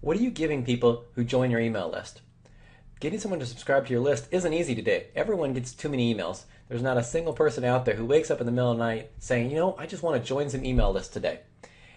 What are you giving people who join your email list? Getting someone to subscribe to your list isn't easy today. Everyone gets too many emails. There's not a single person out there who wakes up in the middle of the night saying, I just want to join some email lists today.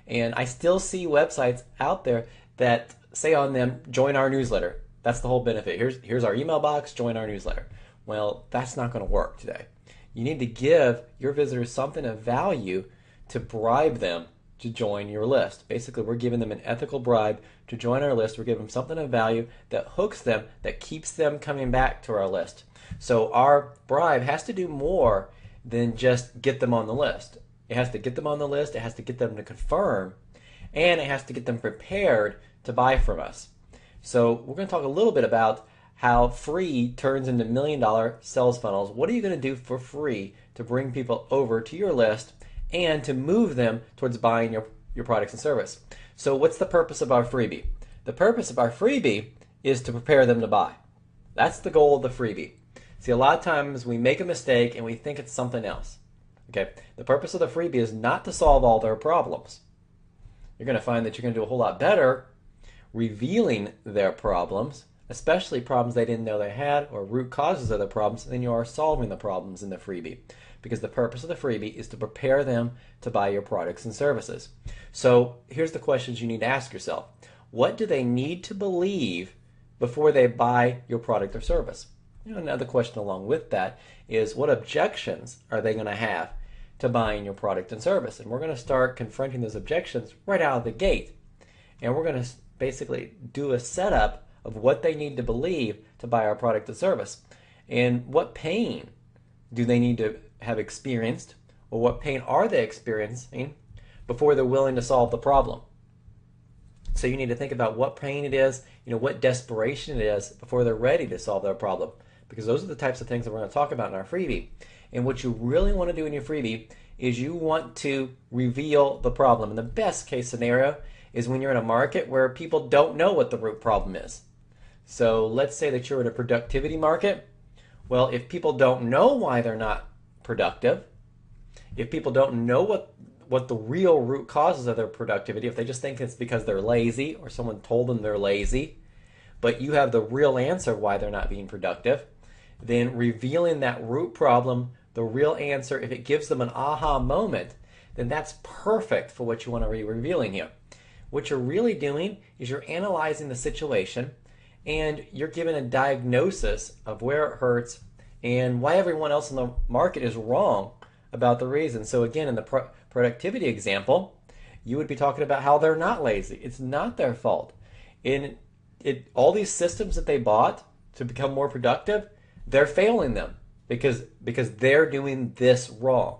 And I still see websites out there that say on them, join our newsletter. That's the whole benefit. Here's our email box, join our newsletter. Well, that's not going to work today. You need to give your visitors something of value to bribe them to join your list. Basically, we're giving them an ethical bribe to join our list. We're giving them something of value that hooks them, that keeps them coming back to our list. So our bribe has to do more than just get them on the list. It has to get them on the list, it has to get them to confirm, and it has to get them prepared to buy from us. So we're going to talk a little bit about how free turns into $1,000,000 sales funnels. What are you going to do for free to bring people over to your list and to move them towards buying your products and service? So what's the purpose of our freebie? The purpose of our freebie is to prepare them to buy. That's the goal of the freebie. See, a lot of times we make a mistake and we think it's something else. Okay, the purpose of the freebie is not to solve all their problems. You're going to find that you're going to do a whole lot better revealing their problems, especially problems they didn't know they had or root causes of their problems, than you are solving the problems in the freebie. Because the purpose of the freebie is to prepare them to buy your products and services. So here's the questions you need to ask yourself. What do they need to believe before they buy your product or service? Another question along with that is, what objections are they going to have to buying your product and service? And we're going to start confronting those objections right out of the gate. And we're going to basically do a setup of what they need to believe to buy our product and service. And what pain do they need to have experienced, or what pain are they experiencing before they're willing to solve the problem? So you need to think about what pain it is, what desperation it is before they're ready to solve their problem. Because those are the types of things that we're going to talk about in our freebie. And what you really want to do in your freebie is you want to reveal the problem. And the best case scenario is when you're in a market where people don't know what the root problem is. So let's say that you're in a productivity market. Well, if people don't know why they're not productive, if people don't know what the real root causes of their productivity, if they just think it's because they're lazy or someone told them they're lazy, but you have the real answer why they're not being productive, then revealing that root problem, the real answer, if it gives them an aha moment, then that's perfect for what you want to be revealing here. What you're really doing is you're analyzing the situation and you're giving a diagnosis of where it hurts and why everyone else in the market is wrong about the reason. So again, in the productivity example, you would be talking about how they're not lazy. It's not their fault. All these systems that they bought to become more productive, they're failing them because they're doing this wrong.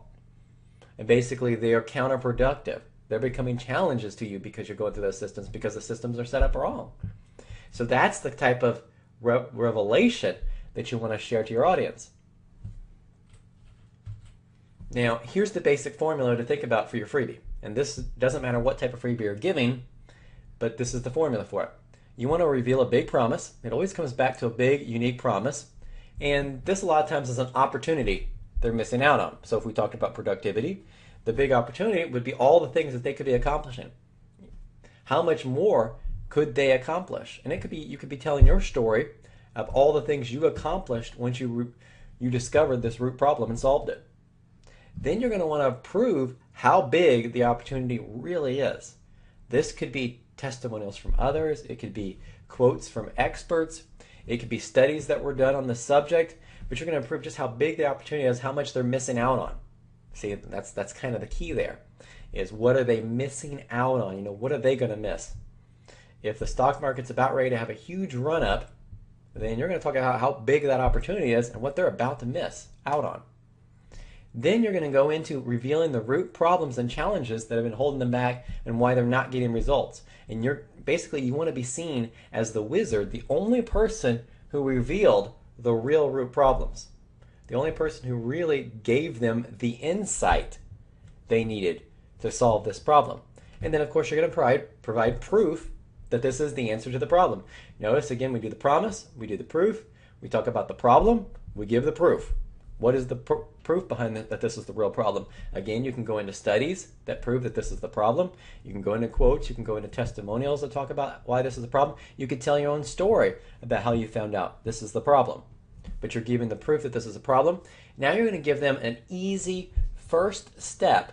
And basically they're counterproductive. They're becoming challenges to you because you're going through those systems, because the systems are set up wrong. So that's the type of revelation that you want to share to your audience. Now, here's the basic formula to think about for your freebie. And this doesn't matter what type of freebie you're giving, but this is the formula for it. You want to reveal a big promise. It always comes back to a big, unique promise. And this a lot of times is an opportunity they're missing out on. So if we talked about productivity, the big opportunity would be all the things that they could be accomplishing. How much more could they accomplish? And it could be, you could be telling your story of all the things you accomplished once you discovered this root problem and solved it. Then you're going to want to prove how big the opportunity really is. This could be testimonials from others. It could be quotes from experts. It could be studies that were done on the subject. But you're going to prove just how big the opportunity is, how much they're missing out on. See, that's kind of the key there, is what are they missing out on? What are they going to miss? If the stock market's about ready to have a huge run-up, then you're going to talk about how big that opportunity is and what they're about to miss out on. Then you're going to go into revealing the root problems and challenges that have been holding them back and why they're not getting results. And you want to be seen as the wizard, the only person who revealed the real root problems. The only person who really gave them the insight they needed to solve this problem. And then of course you're going to provide proof that this is the answer to the problem. Notice again, we do the promise, we do the proof, we talk about the problem, we give the proof. What is the proof behind that this is the real problem? Again, you can go into studies that prove that this is the problem. You can go into quotes. You can go into testimonials that talk about why this is the problem. You could tell your own story about how you found out this is the problem. But you're giving the proof that this is a problem. Now you're going to give them an easy first step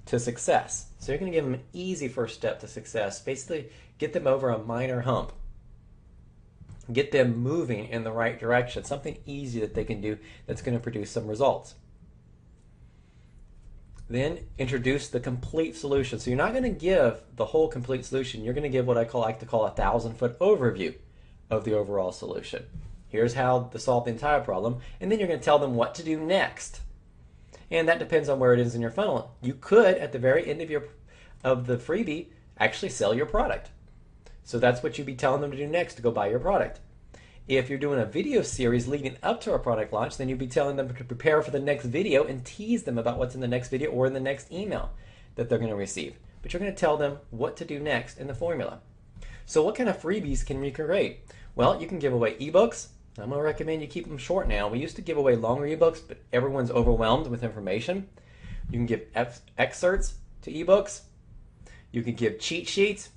to success. So you're going to give them an easy first step to success. Basically, get them over a minor hump. Get them moving in the right direction. Something easy that they can do that's going to produce some results. Then introduce the complete solution. So you're not going to give the whole complete solution. You're going to give what I like to call a 1,000-foot overview of the overall solution. Here's how to solve the entire problem, and then you're going to tell them what to do next. And that depends on where it is in your funnel. You could, at the very end of the freebie, actually sell your product. So that's what you'd be telling them to do next, to go buy your product. If you're doing a video series leading up to a product launch, then you'd be telling them to prepare for the next video and tease them about what's in the next video or in the next email that they're going to receive. But you're going to tell them what to do next in the formula. So what kind of freebies can we create? Well, you can give away ebooks. I'm going to recommend you keep them short now. We used to give away longer ebooks, but everyone's overwhelmed with information. You can give excerpts to ebooks. You can give cheat sheets.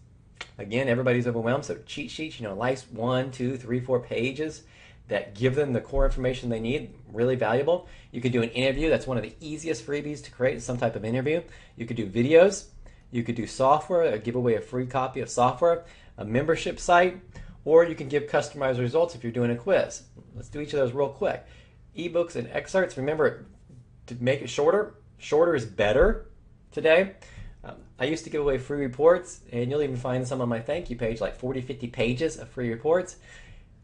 Again, everybody's overwhelmed, so cheat sheets, nice 1, 2, 3, 4 pages that give them the core information they need, really valuable. You could do an interview. That's one of the easiest freebies to create, some type of interview. You could do videos. You could do software, give away a free copy of software, a membership site, or you can give customized results if you're doing a quiz. Let's do each of those real quick. Ebooks and excerpts, remember to make it shorter. Shorter is better today. I used to give away free reports, and you'll even find some on my thank you page, like 40, 50 pages of free reports.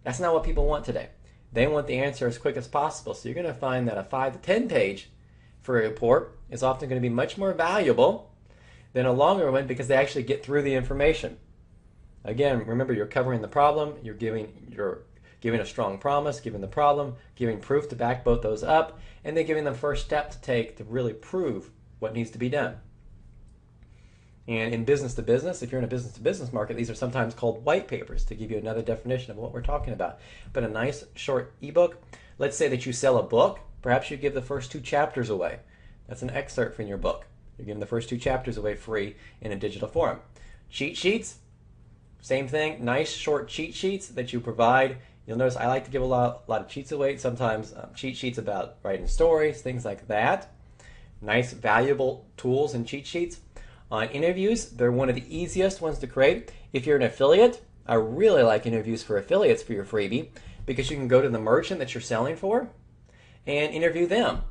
That's not what people want today. They want the answer as quick as possible. So you're going to find that a 5 to 10 page free report is often going to be much more valuable than a longer one because they actually get through the information. Again, remember, you're covering the problem, you're giving a strong promise, giving the problem, giving proof to back both those up, and then giving them first step to take to really prove what needs to be done. And in business to business, if you're in a business to business market, these are sometimes called white papers, to give you another definition of what we're talking about. But a nice short ebook, let's say that you sell a book, perhaps you give the first 2 chapters away. That's an excerpt from your book. You're giving the first 2 chapters away free in a digital form. Cheat sheets, same thing, nice short cheat sheets that you provide. You'll notice I like to give a lot of cheats away, sometimes cheat sheets about writing stories, things like that. Nice, valuable tools and cheat sheets. On interviews, they're one of the easiest ones to create. If you're an affiliate, I really like interviews for affiliates for your freebie because you can go to the merchant that you're selling for and interview them.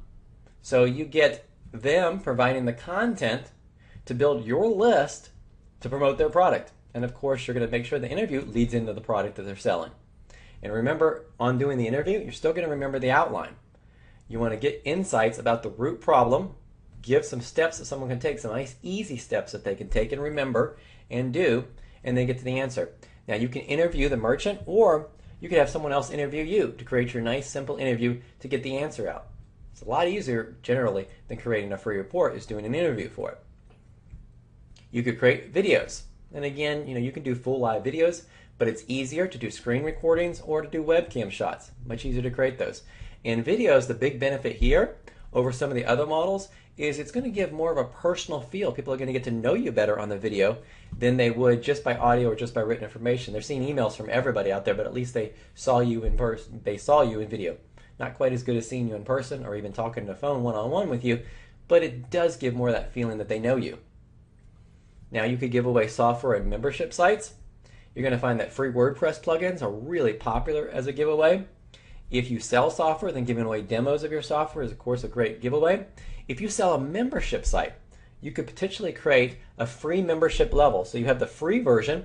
So you get them providing the content to build your list to promote their product. And of course, you're going to make sure the interview leads into the product that they're selling. And remember, on doing the interview, you're still going to remember the outline. You want to get insights about the root problem, give some steps that someone can take, some nice easy steps that they can take and remember and do, and then get to the answer. Now you can interview the merchant, or you could have someone else interview you to create your nice simple interview to get the answer out. It's a lot easier generally than creating a free report, is doing an interview for it. You could create videos. And again, you can do full live videos, but it's easier to do screen recordings or to do webcam shots. Much easier to create those. In videos, the big benefit here over some of the other models is it's going to give more of a personal feel. People are going to get to know you better on the video than they would just by audio or just by written information. They're seeing emails from everybody out there, but at least they saw you in person. They saw you in video. Not quite as good as seeing you in person or even talking on the phone one-on-one with you, but it does give more of that feeling that they know you. Now you could give away software and membership sites. You're going to find that free WordPress plugins are really popular as a giveaway. If you sell software, then giving away demos of your software is, of course, a great giveaway. If you sell a membership site, you could potentially create a free membership level. So you have the free version,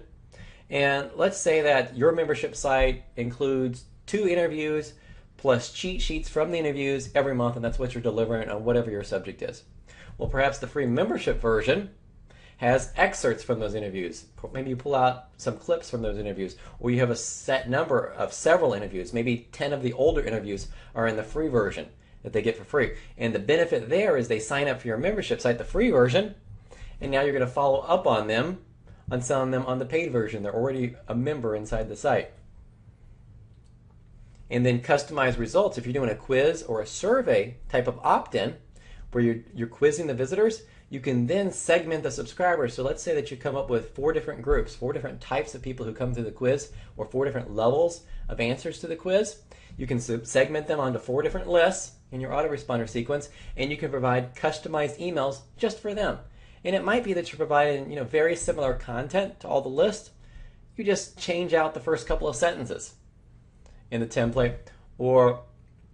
and let's say that your membership site includes 2 interviews plus cheat sheets from the interviews every month, and that's what you're delivering on whatever your subject is. Well, perhaps the free membership version has excerpts from those interviews. Maybe you pull out some clips from those interviews, or you have a set number of several interviews. Maybe 10 of the older interviews are in the free version that they get for free. And the benefit there is they sign up for your membership site, the free version, and now you're going to follow up on them on selling them on the paid version. They're already a member inside the site. And then customize results. If you're doing a quiz or a survey type of opt-in where you're quizzing the visitors, you can then segment the subscribers. So let's say that you come up with 4 different groups, 4 different types of people who come through the quiz, or 4 different levels of answers to the quiz. You can segment them onto 4 different lists in your autoresponder sequence, and you can provide customized emails just for them. And it might be that you're providing very similar content to all the lists. You just change out the first couple of sentences in the template, or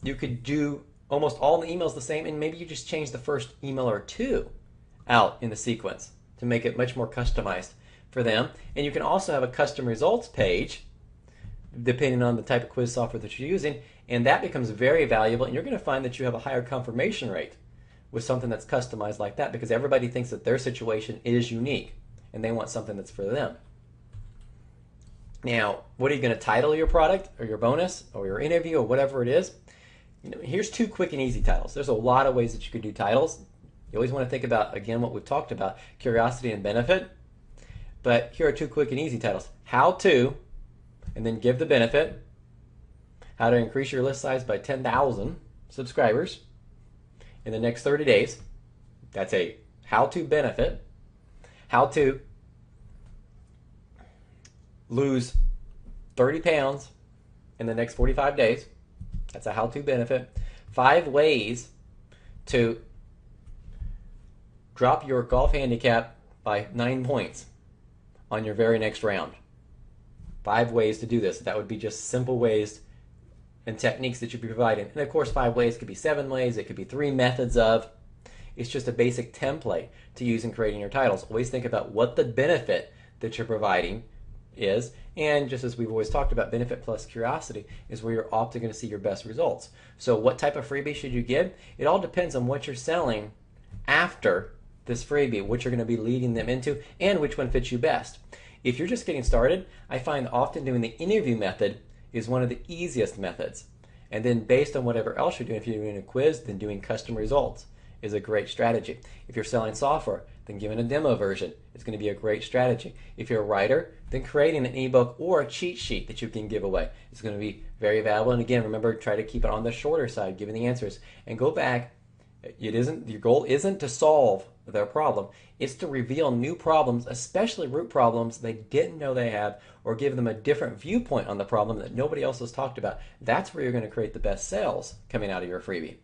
you could do almost all the emails the same, and maybe you just change the first email or 2 out in the sequence to make it much more customized for them. And you can also have a custom results page depending on the type of quiz software that you're using, and that becomes very valuable, and you're going to find that you have a higher confirmation rate with something that's customized like that, because everybody thinks that their situation is unique and they want something that's for them. Now, what are you going to title your product or your bonus or your interview or whatever it is? Here's 2 quick and easy titles. There's a lot of ways that you could do titles. You always want to think about, again, what we've talked about, curiosity and benefit. But here are 2 quick and easy titles. How to, and then give the benefit. How to increase your list size by 10,000 subscribers in the next 30 days. That's a how-to benefit. How to lose 30 pounds in the next 45 days. That's a how-to benefit. 5 ways to drop your golf handicap by 9 points on your very next round. 5 ways to do this. That would be just simple ways and techniques that you'd be providing. And of course, 5 ways could be 7 ways. It could be 3 methods of. It's just a basic template to use in creating your titles. Always think about what the benefit that you're providing is, and just as we've always talked about, benefit plus curiosity is where you're often going to see your best results. So what type of freebie should you give? It all depends on what you're selling after this freebie, what you're going to be leading them into, and which one fits you best. If you're just getting started, I find often doing the interview method is one of the easiest methods. And then based on whatever else you're doing, if you're doing a quiz, then doing custom results is a great strategy. If you're selling software, then giving a demo version is going to be a great strategy. If you're a writer, then creating an ebook or a cheat sheet that you can give away is going to be very valuable. And again, remember, try to keep it on the shorter side, giving the answers. And go back, your goal isn't to solve their problem. It's to reveal new problems, especially root problems they didn't know they have, or give them a different viewpoint on the problem that nobody else has talked about. That's where you're going to create the best sales coming out of your freebie.